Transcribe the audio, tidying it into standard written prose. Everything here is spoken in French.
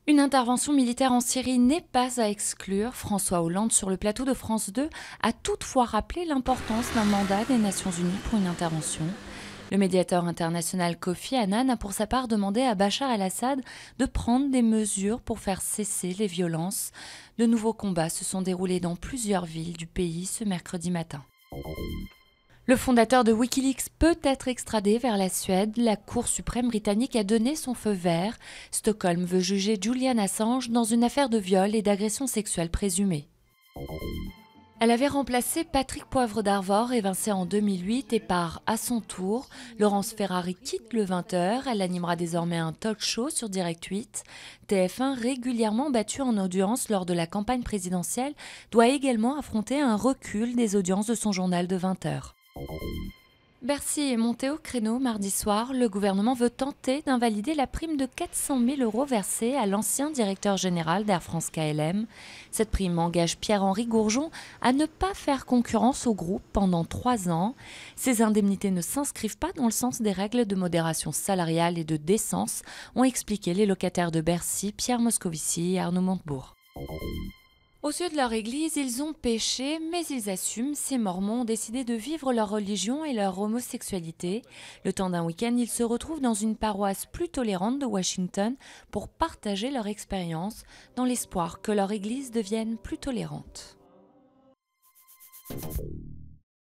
Une intervention militaire en Syrie n'est pas à exclure. François Hollande, sur le plateau de France 2, a toutefois rappelé l'importance d'un mandat des Nations Unies pour une intervention. Le médiateur international Kofi Annan a pour sa part demandé à Bachar el-Assad de prendre des mesures pour faire cesser les violences. De nouveaux combats se sont déroulés dans plusieurs villes du pays ce mercredi matin. Le fondateur de Wikileaks peut être extradé vers la Suède. La Cour suprême britannique a donné son feu vert. Stockholm veut juger Julian Assange dans une affaire de viol et d'agression sexuelle présumée. Elle avait remplacé Patrick Poivre d'Arvor, évincé en 2008, et part à son tour. Laurence Ferrari quitte le 20h. Elle animera désormais un talk show sur Direct 8. TF1, régulièrement battu en audience lors de la campagne présidentielle, doit également affronter un recul des audiences de son journal de 20h. Bercy est monté au créneau mardi soir. Le gouvernement veut tenter d'invalider la prime de 400 000 € versée à l'ancien directeur général d'Air France KLM. Cette prime engage Pierre-Henri Gourjon à ne pas faire concurrence au groupe pendant 3 ans. Ces indemnités ne s'inscrivent pas dans le sens des règles de modération salariale et de décence, ont expliqué les locataires de Bercy, Pierre Moscovici et Arnaud Montebourg. Aux yeux de leur église, ils ont péché, mais ils assument. Ces Mormons ont décidé de vivre leur religion et leur homosexualité. Le temps d'un week-end, ils se retrouvent dans une paroisse plus tolérante de Washington pour partager leur expérience, dans l'espoir que leur église devienne plus tolérante.